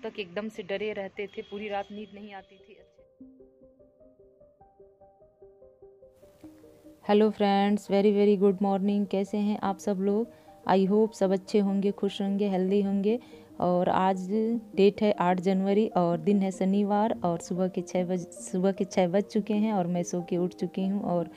तक एकदम से डरे रहते थे, पूरी रात नींद नहीं आती थी। Hello friends, very very good morning. कैसे हैं आप सब लोग? आई होप सब अच्छे होंगे, खुश होंगे, हेल्दी होंगे। और आज डेट है 8 जनवरी और दिन है शनिवार और सुबह के 6 बज चुके हैं और मैं सो के उठ चुकी हूँ। और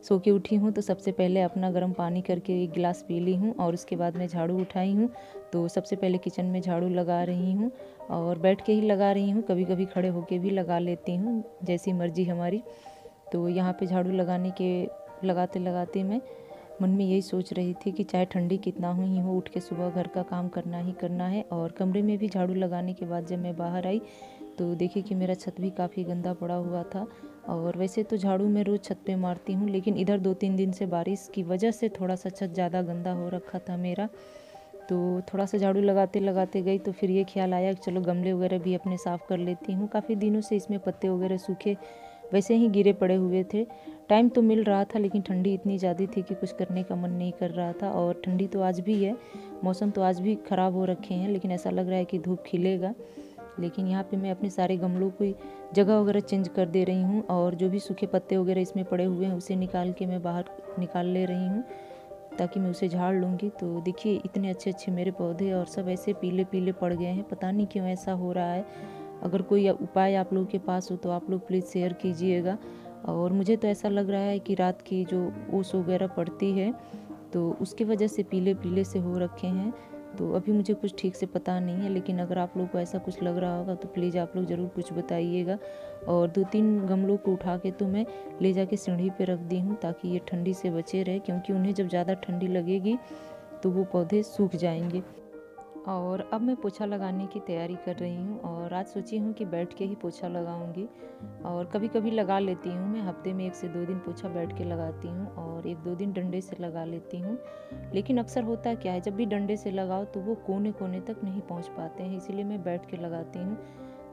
सो के उठी हूँ तो सबसे पहले अपना गर्म पानी करके एक गिलास पी ली हूँ और उसके बाद मैं झाड़ू उठाई हूँ। तो सबसे पहले किचन में झाड़ू लगा रही हूँ और बैठ के ही लगा रही हूँ, कभी कभी खड़े होके भी लगा लेती हूँ, जैसी मर्जी हमारी। तो यहाँ पे झाड़ू लगाते लगाते मैं मन में यही सोच रही थी कि चाहे ठंडी कितना ही हो, उठ के सुबह घर का काम करना ही करना है। और कमरे में भी झाड़ू लगाने के बाद जब मैं बाहर आई तो देखी कि मेरा छत भी काफ़ी गंदा पड़ा हुआ था। और वैसे तो झाड़ू मैं रोज़ छत पे मारती हूँ, लेकिन इधर 2-3 दिन से बारिश की वजह से थोड़ा सा छत ज़्यादा गंदा हो रखा था मेरा। तो थोड़ा सा झाड़ू लगाते लगाते गई तो फिर ये ख्याल आया कि चलो गमले वगैरह भी अपने साफ़ कर लेती हूँ। काफ़ी दिनों से इसमें पत्ते वगैरह सूखे वैसे ही गिरे पड़े हुए थे। टाइम तो मिल रहा था लेकिन ठंडी इतनी ज़्यादा थी कि कुछ करने का मन नहीं कर रहा था। और ठंडी तो आज भी है, मौसम तो आज भी ख़राब हो रखे हैं, लेकिन ऐसा लग रहा है कि धूप खिलेगा। लेकिन यहाँ पे मैं अपने सारे गमलों की जगह वगैरह चेंज कर दे रही हूँ और जो भी सूखे पत्ते वगैरह इसमें पड़े हुए हैं उसे निकाल के मैं बाहर निकाल ले रही हूँ ताकि मैं उसे झाड़ लूँगी। तो देखिए इतने अच्छे अच्छे मेरे पौधे और सब ऐसे पीले पीले पड़ गए हैं, पता नहीं क्यों ऐसा हो रहा है। अगर कोई उपाय आप लोगों के पास हो तो आप लोग प्लीज़ शेयर कीजिएगा। और मुझे तो ऐसा लग रहा है कि रात की जो ओस वगैरह पड़ती है तो उसकी वजह से पीले पीले से हो रखे हैं। तो अभी मुझे कुछ ठीक से पता नहीं है, लेकिन अगर आप लोग को ऐसा कुछ लग रहा होगा तो प्लीज़ आप लोग ज़रूर कुछ बताइएगा। और 2-3 गमलों को उठा के तो मैं ले जाके सीढ़ी पे रख दी हूँ ताकि ये ठंडी से बचे रहे, क्योंकि उन्हें जब ज़्यादा ठंडी लगेगी तो वो पौधे सूख जाएंगे। और अब मैं पोछा लगाने की तैयारी कर रही हूँ और आज सोची हूँ कि बैठ के ही पोछा लगाऊंगी। और कभी कभी लगा लेती हूँ, मैं हफ्ते में 1 से 2 दिन पोछा बैठ के लगाती हूँ और 1-2 दिन डंडे से लगा लेती हूँ। लेकिन अक्सर होता क्या है, जब भी डंडे से लगाओ तो वो कोने कोने तक नहीं पहुँच पाते हैं, इसीलिए मैं बैठ के लगाती हूँ।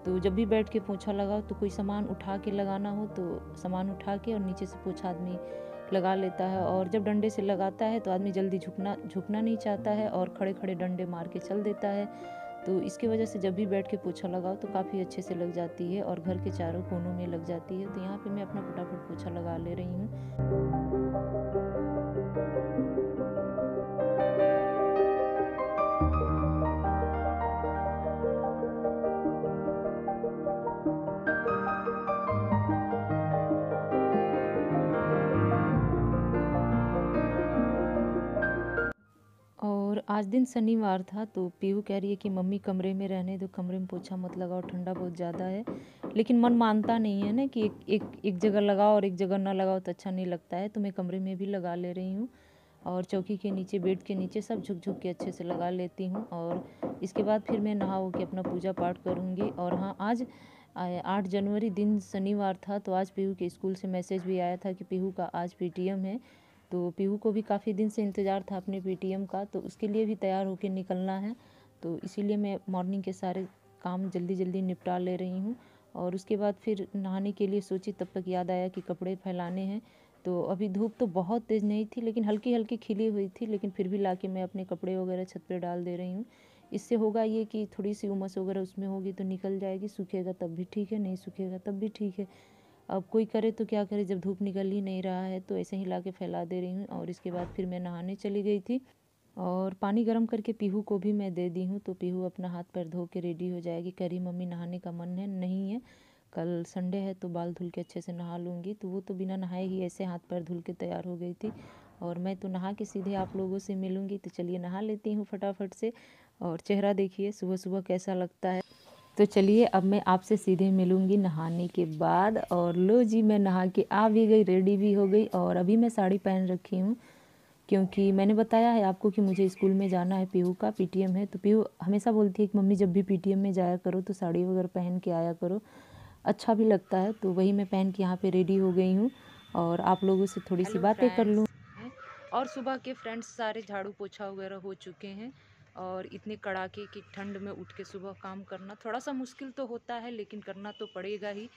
तो जब भी बैठ के पोछा लगाओ तो कोई सामान उठा के लगाना हो तो सामान उठा के और नीचे से पोछा आदमी लगा लेता है। और जब डंडे से लगाता है तो आदमी जल्दी झुकना नहीं चाहता है और खड़े खड़े डंडे मार के चल देता है। तो इसकी वजह से जब भी बैठ के पोछा लगाओ तो काफ़ी अच्छे से लग जाती है और घर के चारों कोनों में लग जाती है। तो यहाँ पे मैं अपना फटाफट पोछा लगा ले रही हूँ। और आज दिन शनिवार था तो पीहू कह रही है कि मम्मी कमरे में रहने दो, कमरे में पोछा मत लगाओ, ठंडा बहुत ज़्यादा है। लेकिन मन मानता नहीं है ना कि एक जगह लगाओ और एक जगह ना लगाओ तो अच्छा नहीं लगता है। तो मैं कमरे में भी लगा ले रही हूँ और चौकी के नीचे, बेड के नीचे सब झुक झुक के अच्छे से लगा लेती हूँ। और इसके बाद फिर मैं नहा के अपना पूजा पाठ करूँगी। और हाँ, आज 8 जनवरी दिन शनिवार था तो आज पीहू के स्कूल से मैसेज भी आया था कि पीहू का आज पीटीएम है। तो पीहू को भी काफ़ी दिन से इंतज़ार था अपने पीटीएम का, तो उसके लिए भी तैयार होकर निकलना है। तो इसीलिए मैं मॉर्निंग के सारे काम जल्दी जल्दी निपटा ले रही हूँ। और उसके बाद फिर नहाने के लिए सोची, तब तक याद आया कि कपड़े फैलाने हैं। तो अभी धूप तो बहुत तेज़ नहीं थी लेकिन हल्की हल्की खिली हुई थी, लेकिन फिर भी लाके मैं अपने कपड़े वगैरह छत पे डाल दे रही हूँ। इससे होगा ये कि थोड़ी सी उमस वगैरह उसमें होगी तो निकल जाएगी, सूखेगा तब भी ठीक है, नहीं सूखेगा तब भी ठीक है। अब कोई करे तो क्या करे, जब धूप निकल ही नहीं रहा है तो ऐसे ही ला के फैला दे रही हूँ। और इसके बाद फिर मैं नहाने चली गई थी और पानी गर्म करके पीहू को भी मैं दे दी हूँ। तो पीहू अपना हाथ पैर धो के रेडी हो जाएगी। कह रही मम्मी नहाने का मन है, नहीं है, कल संडे है तो बाल धुल के अच्छे से नहा लूँगी। तो वो तो बिना नहाए ही ऐसे हाथ पैर धुल के तैयार हो गई थी और मैं तो नहा के सीधे आप लोगों से मिलूँगी। तो चलिए नहा लेती हूँ फटाफट से और चेहरा देखिए सुबह सुबह कैसा लगता है। तो चलिए अब मैं आपसे सीधे मिलूँगी नहाने के बाद। और लो जी, मैं नहा के आ भी गई, रेडी भी हो गई और अभी मैं साड़ी पहन रखी हूँ, क्योंकि मैंने बताया है आपको कि मुझे स्कूल में जाना है, पीहू का पीटीएम है। तो पीहू हमेशा बोलती है कि मम्मी जब भी पीटीएम में जाया करो तो साड़ी वगैरह पहन के आया करो, अच्छा भी लगता है। तो वही मैं पहन के यहाँ पे रेडी हो गई हूँ और आप लोगों से थोड़ी सी बातें कर लूँ। और सुबह के फ्रेंड्स सारे झाड़ू पोछा वगैरह हो चुके हैं और इतने कड़ाके की ठंड में उठ के सुबह काम करना थोड़ा सा मुश्किल तो होता है, लेकिन करना तो पड़ेगा ही।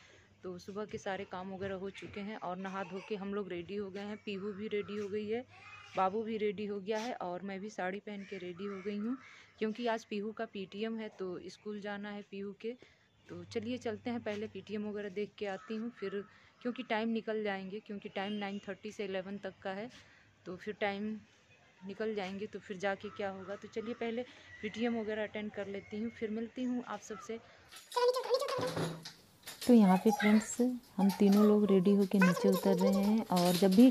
तो सुबह के सारे काम वगैरह हो चुके हैं और नहा धो के हम लोग रेडी हो गए हैं, पीहू भी रेडी हो गई है बाबू भी रेडी हो गया है और मैं भी साड़ी पहन के रेडी हो गई हूँ, क्योंकि आज पीहू का पीटीएम है तो स्कूल जाना है पीहू के। तो चलिए चलते हैं, पहले पीटीएम वगैरह देख के आती हूँ, फिर क्योंकि टाइम निकल जाएंगे, क्योंकि टाइम 9:30 से 11 तक का है, तो फिर टाइम निकल जाएंगे तो फिर जाके क्या होगा। तो चलिए पहले पीटीएम वगैरह अटेंड कर लेती हूँ, फिर मिलती हूँ आप सबसे। तो यहाँ पे फ्रेंड्स हम तीनों लोग रेडी होके नीचे उतर रहे हैं, और जब भी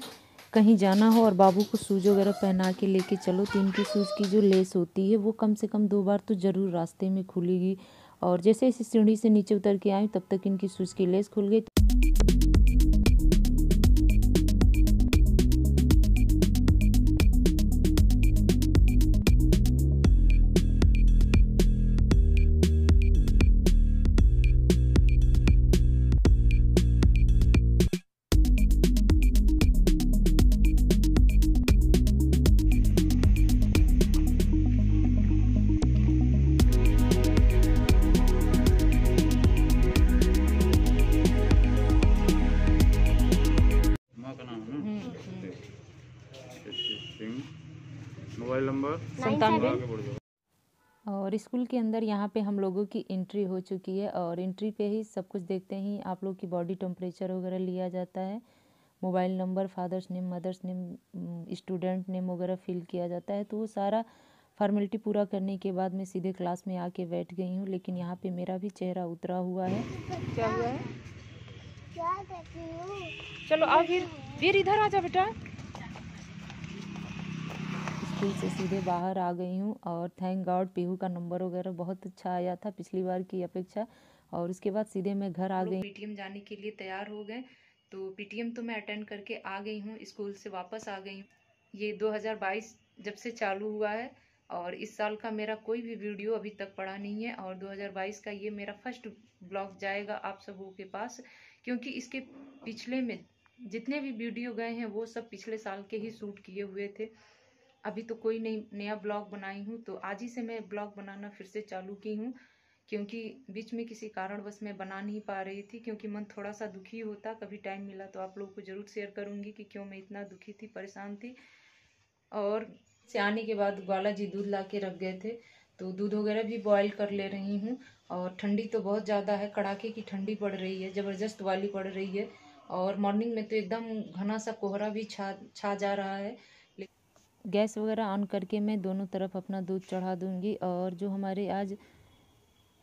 कहीं जाना हो और बाबू को शूज़ वगैरह पहना के लेके चलो तो इनकी शूज़ की जो लेस होती है वो कम से कम 2 बार तो ज़रूर रास्ते में खुलेगी। और जैसे इस सीढ़ी से नीचे उतर के आई तब तक इनकी शूज़ की लेस खुल गई। Mobile number 97। और स्कूल के अंदर यहाँ पे हम लोगों की एंट्री हो चुकी है, और एंट्री पे ही सब कुछ देखते ही आप लोग की बॉडी टेम्परेचर वगैरह लिया जाता है, mobile number, father's name, mother's name, student name वगैरह फिल किया जाता है। तो वो सारा फॉर्मेलिटी पूरा करने के बाद मैं सीधे क्लास में आके बैठ गई हूँ, लेकिन यहाँ पे मेरा भी चेहरा उतरा हुआ है। क्या हुआ है? चलो आओ, फिर इधर आ जा बेटा। स्कूल से सीधे बाहर आ गई हूँ, और थैंक गॉड पीहू का नंबर वगैरह बहुत अच्छा आया था पिछली बार की अपेक्षा। और उसके बाद सीधे मैं घर आ गई। पीटीएम जाने के लिए तैयार हो गए, तो पीटीएम तो मैं अटेंड करके आ गई हूँ, स्कूल से वापस आ गई हूँ। ये 2022 जब से चालू हुआ है, और इस साल का मेरा कोई भी वीडियो अभी तक पड़ा नहीं है, और 2022 का ये मेरा फर्स्ट ब्लॉग जाएगा आप सबों के पास, क्योंकि इसके पिछले में जितने भी वीडियो गए हैं वो सब पिछले साल के ही शूट किए हुए थे। अभी तो कोई नया ब्लॉग बनाई हूँ, तो आज ही से मैं ब्लॉग बनाना फिर से चालू की हूँ, क्योंकि बीच में किसी कारणवश मैं बना नहीं पा रही थी, क्योंकि मन थोड़ा सा दुखी होता। कभी टाइम मिला तो आप लोगों को ज़रूर शेयर करूँगी कि क्यों मैं इतना दुखी थी, परेशान थी। और से आने के बाद ग्वाला जी दूध ला के रख गए थे, तो दूध वगैरह भी बॉयल कर ले रही हूँ। और ठंडी तो बहुत ज़्यादा है, कड़ाके की ठंडी पड़ रही है, ज़बरदस्त वाली पड़ रही है। और मॉर्निंग में तो एकदम घना सा कोहरा भी छा जा रहा है। गैस वगैरह ऑन करके मैं दोनों तरफ अपना दूध चढ़ा दूंगी। और जो हमारे आज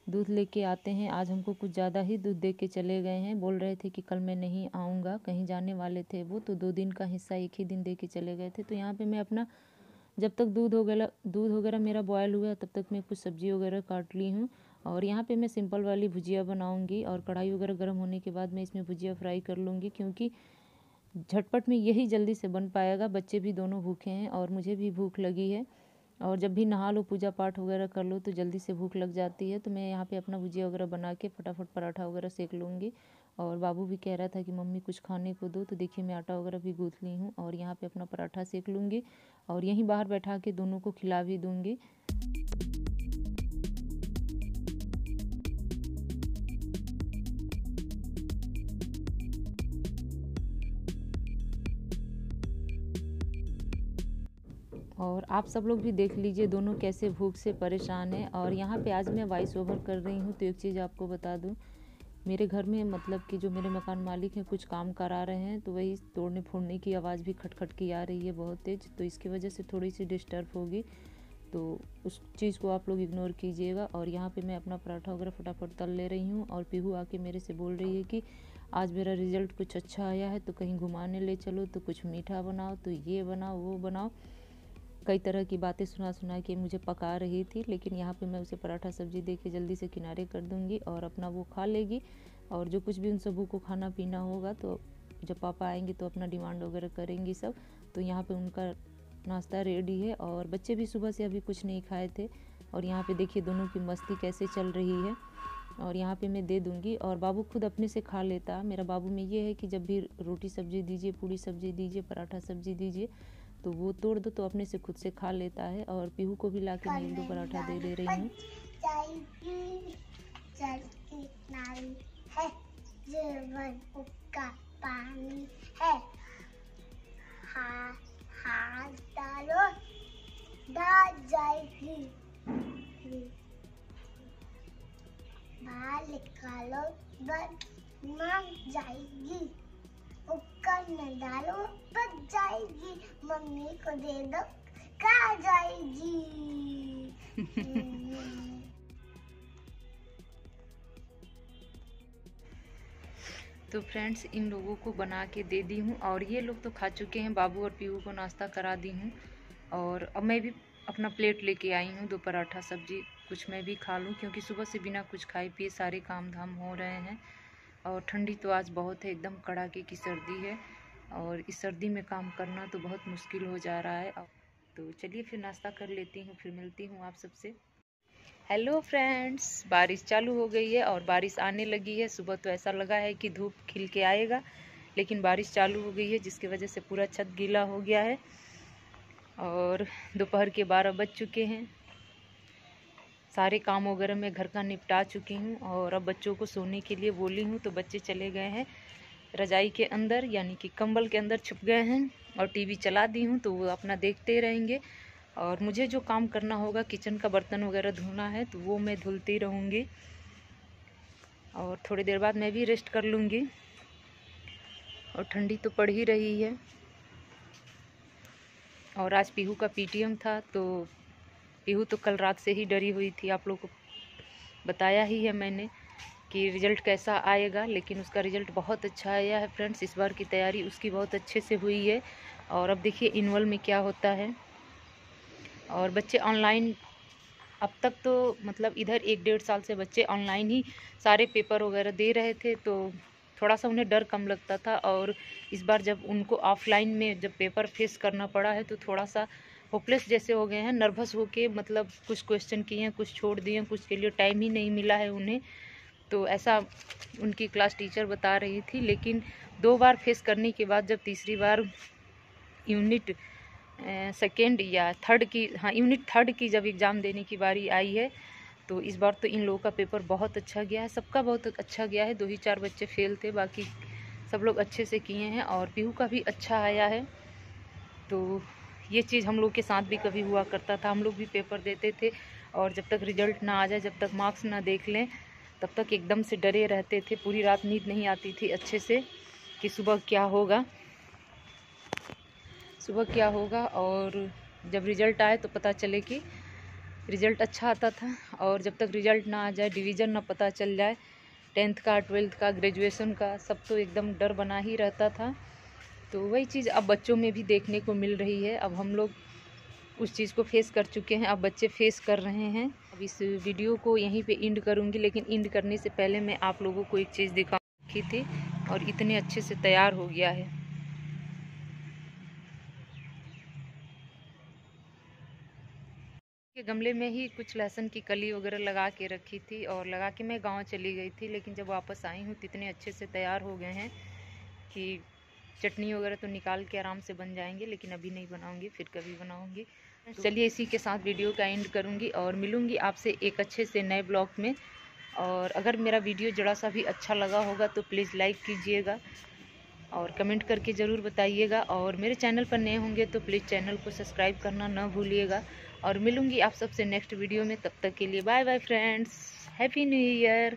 दूध लेके आते हैं, आज हमको कुछ ज़्यादा ही दूध दे के चले गए हैं। बोल रहे थे कि कल मैं नहीं आऊँगा, कहीं जाने वाले थे वो, तो 2 दिन का हिस्सा एक ही दिन दे के चले गए थे। तो यहाँ पे मैं अपना जब तक दूध वगैरह मेरा बॉयल हुआ तब तक मैं कुछ सब्ज़ी वगैरह काट ली हूँ। और यहाँ पे मैं सिंपल वाली भुजिया बनाऊँगी, और कढ़ाई वगैरह गर्म होने के बाद मैं इसमें भुजिया फ्राई कर लूँगी, क्योंकि झटपट में यही जल्दी से बन पाएगा। बच्चे भी दोनों भूखे हैं और मुझे भी भूख लगी है, और जब भी नहा लो, पूजा पाठ वगैरह कर लो, तो जल्दी से भूख लग जाती है। तो मैं यहाँ पे अपना भुजिया वगैरह बना के फटाफट पराठा वगैरह सेक लूँगी। और बाबू भी कह रहा था कि मम्मी कुछ खाने को दो, तो देखिए मैं आटा वगैरह भी गूँथ ली हूँ, और यहाँ पे अपना पराठा सेक लूँगी, और यहीं बाहर बैठा के दोनों को खिला भी दूँगी। और आप सब लोग भी देख लीजिए दोनों कैसे भूख से परेशान हैं। और यहाँ पे आज मैं वॉइस ओवर कर रही हूँ, तो एक चीज़ आपको बता दूँ, मेरे घर में मतलब कि जो मेरे मकान मालिक हैं कुछ काम करा रहे हैं, तो वही तोड़ने फोड़ने की आवाज़ भी खटखट की आ रही है बहुत तेज़, तो इसकी वजह से थोड़ी सी डिस्टर्ब होगी, तो उस चीज़ को आप लोग इग्नोर कीजिएगा। और यहाँ पे मैं अपना पराठा वगैरह फटाफट तल ले रही हूँ, और पीहू आके मेरे से बोल रही है कि आज मेरा रिज़ल्ट कुछ अच्छा आया है, तो कहीं घुमाने ले चलो, तो कुछ मीठा बनाओ, तो ये बनाओ वो बनाओ। कई तरह की बातें सुना के मुझे पका रही थी, लेकिन यहाँ पे मैं उसे पराठा सब्जी दे के जल्दी से किनारे कर दूँगी, और अपना वो खा लेगी। और जो कुछ भी उन सबों को खाना पीना होगा, तो जब पापा आएंगे तो अपना डिमांड वगैरह करेंगी सब। तो यहाँ पे उनका नाश्ता रेडी है, और बच्चे भी सुबह से अभी कुछ नहीं खाए थे। और यहाँ पे देखिए दोनों की मस्ती कैसे चल रही है, और यहाँ पे मैं दे दूँगी। और बाबू खुद अपने से खा लेता। मेरा बाबू में ये है कि जब भी रोटी सब्जी दीजिए, पूड़ी सब्जी दीजिए, पराठा सब्जी दीजिए, तो वो तोड़ दो तो अपने से खुद से खा लेता है। और पीहू को भी ला के मैं 1-2 पराठा दे रही हूँ। है जीवन का पानी है, हाथ बाहर निकालो मांग जाएगी, उपकर न डालो बच जाएगी, मम्मी को दे दो खा जाएगी। तो फ्रेंड्स, इन लोगों को बना के दे दी हूँ और ये लोग तो खा चुके हैं। बाबू और पीहू को नाश्ता करा दी हूँ और अब मैं भी अपना प्लेट लेके आई हूँ। 2 पराठा सब्जी कुछ मैं भी खा लूँ, क्योंकि सुबह से बिना कुछ खाए पिए सारे काम धाम हो रहे हैं। और ठंडी तो आज बहुत है, एकदम कड़ाके की सर्दी है और इस सर्दी में काम करना तो बहुत मुश्किल हो जा रहा है। तो चलिए फिर नाश्ता कर लेती हूँ, फिर मिलती हूँ आप सबसे। हेलो फ्रेंड्स, बारिश चालू हो गई है और बारिश आने लगी है। सुबह तो ऐसा लगा है कि धूप खिल के आएगा, लेकिन बारिश चालू हो गई है जिसकी वजह से पूरा छत गीला हो गया है। और दोपहर के 12 बज चुके हैं। सारे काम वगैरह मैं घर का निपटा चुकी हूँ और अब बच्चों को सोने के लिए बोली हूँ, तो बच्चे चले गए हैं रजाई के अंदर, यानी कि कंबल के अंदर छुप गए हैं। और टीवी चला दी हूँ तो वो अपना देखते रहेंगे। और मुझे जो काम करना होगा, किचन का बर्तन वगैरह धुलना है, तो वो मैं धुलती रहूँगी और थोड़ी देर बाद मैं भी रेस्ट कर लूँगी। और ठंडी तो पड़ ही रही है। और आज पीहू का पीटीएम था, तो पीहू तो कल रात से ही डरी हुई थी। आप लोगों को बताया ही है मैंने कि रिज़ल्ट कैसा आएगा, लेकिन उसका रिज़ल्ट बहुत अच्छा आया है फ्रेंड्स। इस बार की तैयारी उसकी बहुत अच्छे से हुई है। और अब देखिए इनवल में क्या होता है। और बच्चे ऑनलाइन, अब तक तो मतलब इधर 1-1.5 साल से बच्चे ऑनलाइन ही सारे पेपर वगैरह दे रहे थे, तो थोड़ा सा उन्हें डर कम लगता था। और इस बार जब उनको ऑफलाइन में जब पेपर फेस करना पड़ा है, तो थोड़ा सा होपलेस जैसे हो गए हैं, नर्वस होके, मतलब कुछ क्वेश्चन किए हैं, कुछ छोड़ दिए हैं, कुछ के लिए टाइम ही नहीं मिला है उन्हें। तो ऐसा उनकी क्लास टीचर बता रही थी। लेकिन 2 बार फेस करने के बाद जब तीसरी बार यूनिट सेकेंड या थर्ड की, हाँ यूनिट थर्ड की जब एग्ज़ाम देने की बारी आई है, तो इस बार तो इन लोगों का पेपर बहुत अच्छा गया है। सबका बहुत अच्छा गया है। 2 ही 4 बच्चे फेल थे, बाकी सब लोग अच्छे से किए हैं। और पीहू का भी अच्छा आया है। तो ये चीज़ हम लोग के साथ भी कभी हुआ करता था। हम लोग भी पेपर देते थे और जब तक रिज़ल्ट ना आ जाए, जब तक मार्क्स ना देख लें, तब तक एकदम से डरे रहते थे। पूरी रात नींद नहीं आती थी अच्छे से कि सुबह क्या होगा, सुबह क्या होगा। और जब रिज़ल्ट आए तो पता चले कि रिज़ल्ट अच्छा आता था। और जब तक रिज़ल्ट ना आ जाए, डिवीज़न ना पता चल जाए, 10th का, 12th का, ग्रेजुएशन का, सब तो एकदम डर बना ही रहता था। तो वही चीज़ अब बच्चों में भी देखने को मिल रही है। अब हम लोग उस चीज़ को फेस कर चुके हैं, अब बच्चे फेस कर रहे हैं। अब इस वीडियो को यहीं पे एंड करूँगी, लेकिन एंड करने से पहले मैं आप लोगों को एक चीज़ दिखाई थी और इतने अच्छे से तैयार हो गया है। के गमले में ही कुछ लहसुन की कली वगैरह लगा के रखी थी और लगा के मैं गांव चली गई थी। लेकिन जब वापस आई हूँ तो इतने अच्छे से तैयार हो गए हैं कि चटनी वगैरह तो निकाल के आराम से बन जाएंगे, लेकिन अभी नहीं बनाऊंगी, फिर कभी बनाऊंगी। तो चलिए इसी के साथ वीडियो का एंड करूंगी और मिलूंगी आपसे एक अच्छे से नए ब्लॉग में। और अगर मेरा वीडियो जरा सा भी अच्छा लगा होगा तो प्लीज़ लाइक कीजिएगा और कमेंट करके ज़रूर बताइएगा। और मेरे चैनल पर नए होंगे तो प्लीज़ चैनल को सब्सक्राइब करना ना भूलिएगा। और मिलूंगी आप सबसे नेक्स्ट वीडियो में। तब तक के लिए bye bye friends, happy new year.